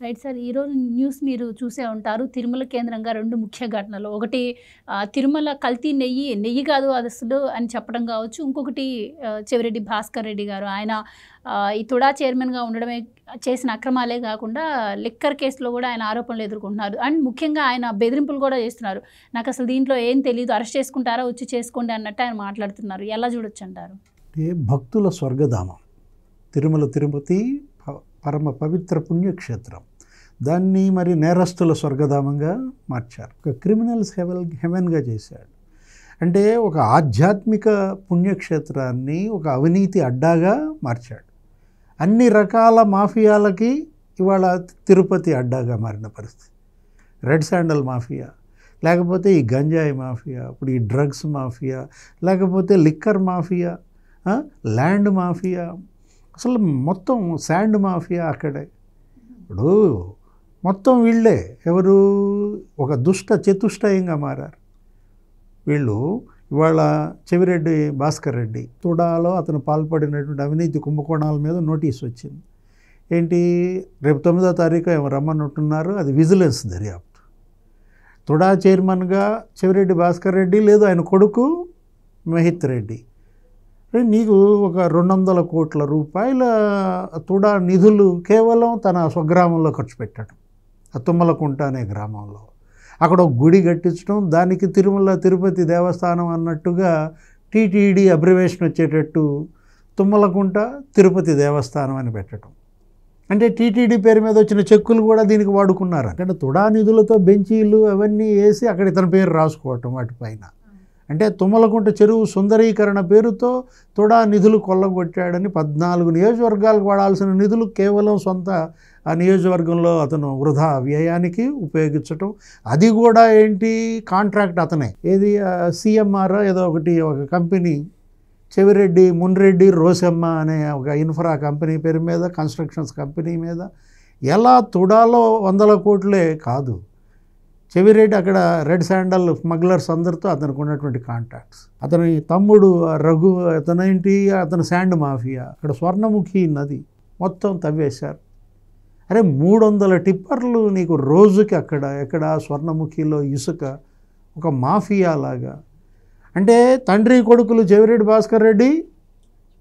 Right sir. ఈరోజు news మీరు చూసే ఉంటారు. తిరుమల కేంద్రంగా 2 ముఖ్య ఘటనలు. ఒకటి తిరుమల కల్తీ నెయ్యి, నెయ్యి కాదు అదసలు అని చెప్పడం కావచ్చు. ఇంకొకటి చెవిరెడ్డి భాస్కర్ రెడ్డి గారు. ఆయన ఈ తుడా చైర్మన్‌గా ఉండడమే చేసిన అక్రమాలే కాకుండా లిక్కర్ కేసులో కూడా ఆయన ఆరోపణలు ఎదుర్కొంటున్నారు. అండ్ ముఖ్యంగా ఆయన బెదిరింపులు కూడా చేస్తున్నారు. నాకసలు దీంట్లో ఏం తెలీదు, అరెస్ట్ చేసుకుంటారా వచ్చి చేసుకోండి అన్నట్టు ఆయన మాట్లాడుతున్నారు. ఎలా చూడొచ్చంటారు? భక్తుల స్వర్గధామం తిరుమల తిరుపతి పరమ పవిత్ర పుణ్యక్షేత్రం. దాన్ని మరి నేరస్తుల స్వర్గధామంగా మార్చారు. ఒక క్రిమినల్స్ హెవెన్గా చేశాడు. అంటే ఒక ఆధ్యాత్మిక పుణ్యక్షేత్రాన్ని ఒక అవినీతి అడ్డాగా మార్చాడు. అన్ని రకాల మాఫియాలకి ఇవాళ తిరుపతి అడ్డాగా మారిన పరిస్థితి. రెడ్ శాండల్ మాఫియా, లేకపోతే ఈ గంజాయి మాఫియా, ఇప్పుడు ఈ డ్రగ్స్ మాఫియా, లేకపోతే లిక్కర్ మాఫియా, ల్యాండ్ మాఫియా, అసలు మొత్తం శాండ్ మాఫియా అక్కడే. ఇప్పుడు మొత్తం వీళ్ళే ఎవరు ఒక దుష్ట చతుష్టయంగా మారారు వీళ్ళు. ఇవాళ చెవిరెడ్డి భాస్కర్ రెడ్డి తుడాలో అతను పాల్పడినటువంటి అవినీతి కుంభకోణాల మీద నోటీస్ వచ్చింది. ఏంటి, రేపు 9వ తారీఖు ఏమో రమ్మన్నట్టున్నారు. అది విజిలెన్స్ దర్యాప్తు. తుడా చైర్మన్గా చెవిరెడ్డి భాస్కర్ రెడ్డి, లేదు ఆయన కొడుకు మహిత్ రెడ్డి. నీకు ఒక 200 కోట్ల రూపాయల తుడా నిధులు కేవలం తన స్వగ్రామంలో ఖర్చు పెట్టడం, తుమ్మలకుంట అనే గ్రామంలో. అక్కడ ఒక గుడి కట్టించడం, దానికి తిరుమల తిరుపతి దేవస్థానం అన్నట్టుగా టీటీడీ అబ్రివేషన్ వచ్చేటట్టు తుమ్మలకుంట తిరుపతి దేవస్థానం అని పెట్టడం. అంటే టీటీడీ పేరు మీద వచ్చిన చెక్కులు కూడా దీనికి వాడుకున్నారు. అక్కడ తుడా నిధులతో బెంచీలు అవన్నీ వేసి అక్కడ ఇతని పేరు రాసుకోవటం వాటిపైన. అంటే తుమ్మలకుంట చెరువు సుందరీకరణ పేరుతో తుడా నిధులు కొల్లగొట్టాడని 14 నియోజకవర్గాలకు వాడాల్సిన నిధులు కేవలం సొంత ఆ నియోజకవర్గంలో అతను వృధా వ్యయానికి ఉపయోగించటం. అది కూడా ఏంటి, కాంట్రాక్ట్ అతనే. ఏది సిఎంఆర్ ఏదో ఒకటి, ఒక కంపెనీ చెవిరెడ్డి మున్రెడ్డి రోసమ్మ అనే ఒక ఇన్ఫ్రా కంపెనీ పేరు మీద, కన్స్ట్రక్షన్స్ కంపెనీ మీద ఎలా తుడాలో 100 కోట్లే కాదు. చెవిరెడ్డి అక్కడ రెడ్ శాండల్ స్మగ్లర్స్ అందరితో అతనికి ఉన్నటువంటి కాంటాక్ట్స్. అతని తమ్ముడు రఘు అతను శాండ్ మాఫియా. అక్కడ స్వర్ణముఖి నది మొత్తం తవ్వేశారు. అరే 300 టిప్పర్లు నీకు రోజుకి ఎక్కడ స్వర్ణముఖిలో ఇసుక, ఒక మాఫియా లాగా. అంటే తండ్రి కొడుకులు చెవిరెడ్డి భాస్కర్ రెడ్డి,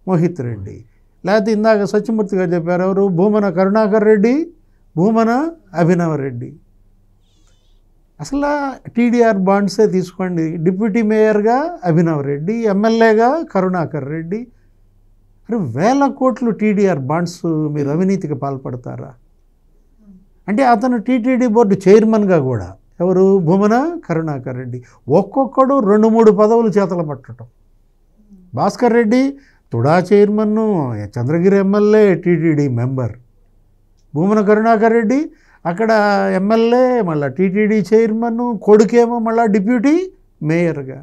మోహిత్ రెడ్డి, లేకపోతే ఇందాక సత్యమూర్తి గారు చెప్పారు ఎవరు, భూమన కరుణాకర్ రెడ్డి, భూమన అభినవ్ రెడ్డి. అసలు టీడీఆర్ బాండ్సే తీసుకోండి. డిప్యూటీ మేయర్గా అభినవ్ రెడ్డి, ఎమ్మెల్యేగా కరుణాకర్ రెడ్డి. అరే 1000 కోట్లు టీడీఆర్ బాండ్స్ మీరు అవినీతికి పాల్పడతారా? అంటే అతను టీటీడీ బోర్డు చైర్మన్గా కూడా ఎవరు, భూమన కరుణాకర్ రెడ్డి. ఒక్కొక్కడు 2-3 పదవులు చేతలు పట్టడం. భాస్కర్ రెడ్డి తుడా చైర్మన్ను, Chandragiri MLA, TTD member. Bhumana Karunakar Reddy అక్కడ ఎమ్మెల్యే, మళ్ళీ టీటీడీ చైర్మన్, కొడుకేమో మళ్ళీ డిప్యూటీ మేయర్గా.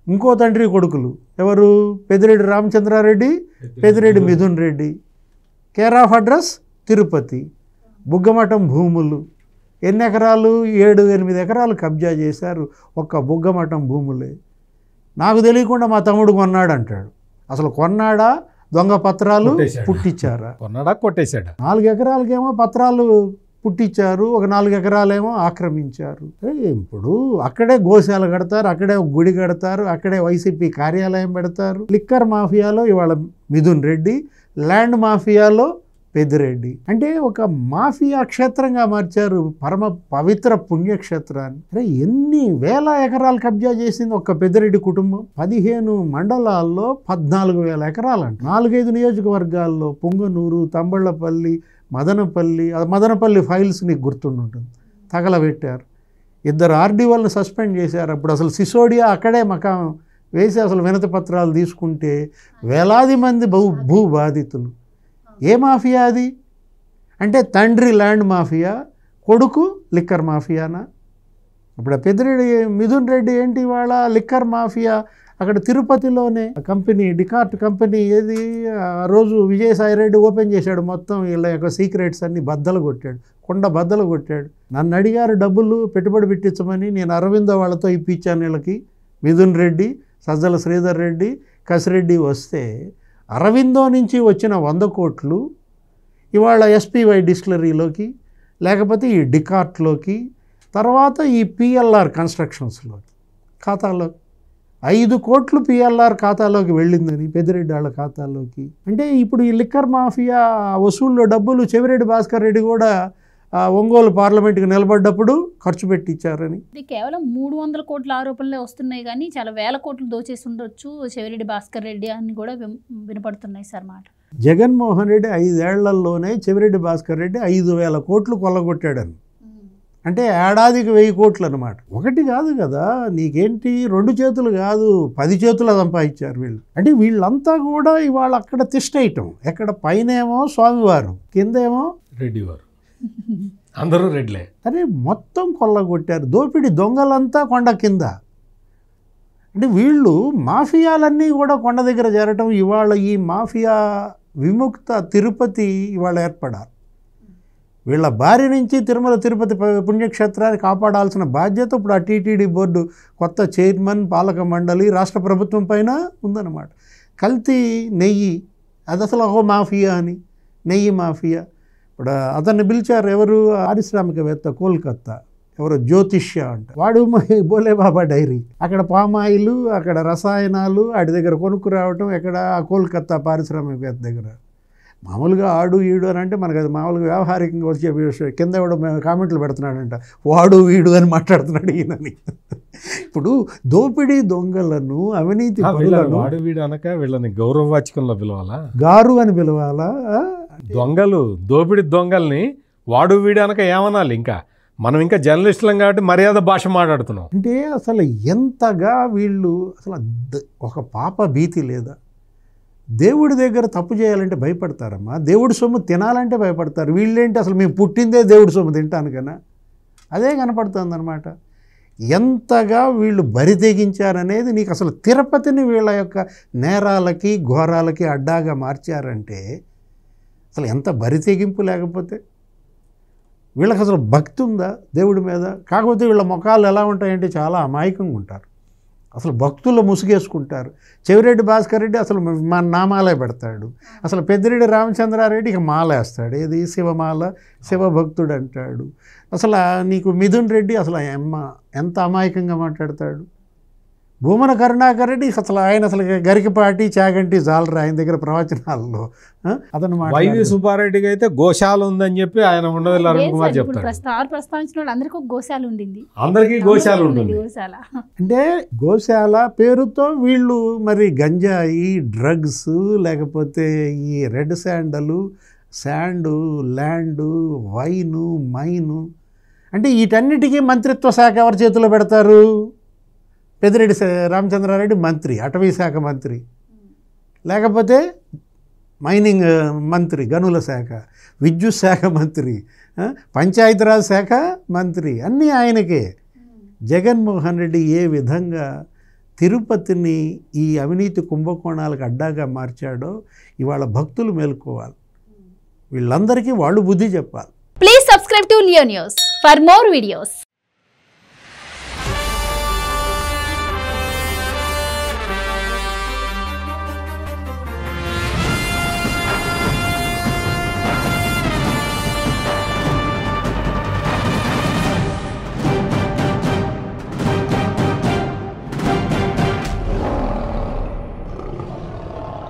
ఇంకో తండ్రి కొడుకులు ఎవరు, Peddireddy Ramachandrareddy, Peddireddy Mithun Reddy. Care of address Tirupati. Buggamatham భూములు ఎన్ని ఎకరాలు, 7-8 ఎకరాలు కబ్జా చేశారు. ఒక్క బుగ్గమఠం భూములే. నాకు తెలియకుండా మా తమ్ముడు కొన్నాడు అంటాడు. అసలు కొన్నాడా, దొంగ పత్రాలు పుట్టించారా? కొన్నాడా, కొట్టేశాడా? 4 ఎకరాలకేమో పత్రాలు పుట్టించారు, ఒక 4 ఎకరాలేమో ఆక్రమించారు. ఇప్పుడు అక్కడే గోశాల కడతారు, అక్కడే గుడి కడతారు, అక్కడే వైసీపీ కార్యాలయం పెడతారు. లిక్కర్ మాఫియాలో ఇవాళ మిథున్ రెడ్డి, ల్యాండ్ మాఫియాలో పెద్దిరెడ్డి. అంటే ఒక మాఫియా క్షేత్రంగా మార్చారు పరమ పవిత్ర పుణ్యక్షేత్రాన్ని. అరే ఎన్ని వేల ఎకరాలు కబ్జా చేసింది ఒక్క పెద్దిరెడ్డి కుటుంబం. 15 మండలాల్లో 14,000 ఎకరాలంట. 4-5 నియోజకవర్గాల్లో పొంగనూరు, తంబళ్ళపల్లి, మదనపల్లి ఫైల్స్ నీకు గుర్తుంటుంది, తగలబెట్టారు. 2 ఆర్డీఓలను సస్పెండ్ చేశారు. అప్పుడు అసలు సిసోడియా అక్కడే మకాం వేసి అసలు వినతి పత్రాలు తీసుకుంటే వేలాది మంది భూ బాధితులు. ఏ మాఫియా అది? అంటే తండ్రి ల్యాండ్ మాఫియా, కొడుకు లిక్కర్ మాఫియానా? ఇప్పుడు పెద్దిరెడ్డి మిథున్ రెడ్డి ఏంటి ఇవాళ లిక్కర్ మాఫియా. అక్కడ తిరుపతిలోనే కంపెనీ, డికార్ట్ కంపెనీ, ఏది ఆ రోజు విజయసాయిరెడ్డి ఓపెన్ చేశాడు. మొత్తం వీళ్ళ యొక్క సీక్రెట్స్ అన్ని బద్దలు కొట్టాడు, కొండ బద్దలు కొట్టాడు. నన్ను అడిగారు డబ్బులు పెట్టుబడి పెట్టించమని, నేను అరవింద వాళ్ళతో ఇప్పించాను వీళ్ళకి. మిథున్ రెడ్డి, సజ్జల శ్రీధర్ రెడ్డి, కసిరెడ్డి వస్తే అరవిందో నుంచి వచ్చిన 100 కోట్లు ఇవాళ ఎస్పీవై డిస్టిలరీలోకి, లేకపోతే ఈ డికార్ట్లోకి, తర్వాత ఈ పిఎల్ఆర్ కన్స్ట్రక్షన్స్లోకి ఖాతాలో 5 కోట్లు పిఎల్ఆర్ ఖాతాలోకి వెళ్ళిందని, పెద్దిరెడ్డి వాళ్ళ ఖాతాలోకి. అంటే ఇప్పుడు ఈ లిక్కర్ మాఫియా వసూల్లో డబ్బులు చెవిరెడ్డి భాస్కర్ రెడ్డి కూడా ఒంగోలు పార్లమెంట్కి నిలబడ్డప్పుడు ఖర్చు పెట్టించారని. ఇది కేవలం 300 కోట్ల ఆరోపణలే వస్తున్నాయి కానీ చాలా వేల కోట్లు దోచేసి ఉండొచ్చు చెవిరెడ్డి భాస్కర్ రెడ్డి అని కూడా వినపడుతున్నాయి సార్ మాట. జగన్మోహన్ రెడ్డి 5 ఏళ్లలోనే చెవిరెడ్డి భాస్కర్ రెడ్డి 5,000 కోట్లు కొల్లగొట్టాడని. అంటే ఏడాదికి 1000 కోట్లు అనమాట. ఒకటి కాదు కదా, నీకేంటి 2 చేతులు కాదు 10 చేతులు సంపాదించారు వీళ్ళు. అంటే వీళ్ళంతా కూడా ఇవాళ అక్కడ తిష్టయటం, ఎక్కడ పైనేమో స్వామివారు, కిందేమో రెడ్డివారు, అందరూ రెడ్లే. అరే మొత్తం కొల్లగొట్టారు. దోపిడి దొంగలంతా కొండ కింద. అంటే వీళ్ళు మాఫియాలన్నీ కూడా కొండ దగ్గర చేరటం. ఇవాళ ఈ మాఫియా విముక్త తిరుపతి ఇవాళ ఏర్పడాలి. వీళ్ళ బారి నుంచి తిరుమల తిరుపతి పుణ్యక్షేత్రాన్ని కాపాడాల్సిన బాధ్యత ఇప్పుడు ఆ టీటీడీ బోర్డు కొత్త చైర్మన్, పాలక మండలి, రాష్ట్ర ప్రభుత్వం పైన ఉందన్నమాట. కల్తీ నెయ్యి అది అసలు ఒక మాఫియా అని, నెయ్యి మాఫియా. ఇప్పుడు అతన్ని పిలిచారు, ఎవరు, పారిశ్రామికవేత్త కోల్కత్తా, ఎవరో జ్యోతిష్య అంట, వాడు బోలేబాబా డైరీ. అక్కడ పామాయిలు, అక్కడ రసాయనాలు వాడి దగ్గర కొనుక్కు రావటం, ఎక్కడ కోల్కత్తా పారిశ్రామికవేత్త దగ్గర. మామూలుగా ఆడు ఈడు అని అంటే మనకు అది మామూలుగా వ్యవహారికంగా వచ్చే విషయం. కింద కూడా కామెంట్లు పెడుతున్నాడంట, వాడు వీడు అని మాట్లాడుతున్నాడు ఈయనని. ఇప్పుడు దోపిడీ దొంగలను, అవినీతి వాడు వీడు అనక వీళ్ళని గౌరవవాచకంలో పిలవాలా, గారు అని పిలవాలా? దొంగలు, దోపిడీ దొంగల్ని వాడు వీడు అనక ఏమనాలి? ఇంకా మనం ఇంకా జర్నలిస్టులం కాబట్టి మర్యాద భాష మాట్లాడుతున్నాం. అంటే అసలు ఎంతగా వీళ్ళు అసలు ఒక పాప భీతి లేదా? దేవుడి దగ్గర తప్పు చేయాలంటే భయపడతారమ్మా, దేవుడి సొమ్ము తినాలంటే భయపడతారు. వీళ్ళేంటి అసలు మేము పుట్టిందే దేవుడి సొమ్ము తింటానికన్నా, అదే కనపడుతుంది అనమాట. ఎంతగా వీళ్ళు బరి తెగించారనేది నీకు అసలు తిరుపతిని వీళ్ళ యొక్క నేరాలకి ఘోరాలకి అడ్డాగా మార్చారంటే అసలు ఎంత బరి తెగింపు. లేకపోతే వీళ్ళకి అసలు భక్తి ఉందా దేవుడి మీద? కాకపోతే వీళ్ళ ముఖాలు ఎలా ఉంటాయంటే చాలా అమాయకంగా ఉంటారు, అసలు భక్తుల్లో ముసుగేసుకుంటారు. చెవిరెడ్డి భాస్కర్ రెడ్డి అసలు మన నామాలే పెడతాడు, అసలు పెద్దిరెడ్డి రామచంద్రారెడ్డి ఇక మాల వేస్తాడు, ఏది శివమాల, శివభక్తుడు అంటాడు. అసలు నీకు మిథున్ రెడ్డి అసలు ఎంత అమాయకంగా మాట్లాడతాడు. భూమన కరుణాకర్ రెడ్డి అసలు ఆయన అసలు గరికపాటి చాగంటి జాలరా ఆయన దగ్గర ప్రవచనాల్లో అతను వైవి సుబ్బారెడ్డికి అయితే గోశాల ఉందని చెప్పి ఆయన ఉండదు అరుణ్ కుమార్ చెప్తాడు. ప్రస్తావించిన అందరికీ ఒక గోశాల ఉండింది, అందరికీ గోశాల ఉంటుంది. అంటే గోశాల పేరుతో వీళ్ళు మరి గంజాయి, డ్రగ్స్, లేకపోతే ఈ red sandal, sand, land, wine, mine, అంటే వీటన్నిటికీ మంత్రిత్వ శాఖ ఎవరి చేతిలో పెడతారు? పెద్దిరెడ్డి రామచంద్రారెడ్డి మంత్రి, అటవీ శాఖ మంత్రి, లేకపోతే మైనింగ్ మంత్రి, గనుల శాఖ, విద్యుత్ శాఖ మంత్రి, పంచాయతీరాజ్ శాఖ మంత్రి, అన్నీ ఆయనకే. జగన్మోహన్ రెడ్డి ఏ విధంగా తిరుపతిని ఈ అవినీతి కుంభకోణాలకు అడ్డాగా మార్చాడో ఇవాళ భక్తులు మేల్కోవాలి. వీళ్ళందరికీ వాళ్ళు బుద్ధి చెప్పాలి. Please subscribe to Leo news for more videos.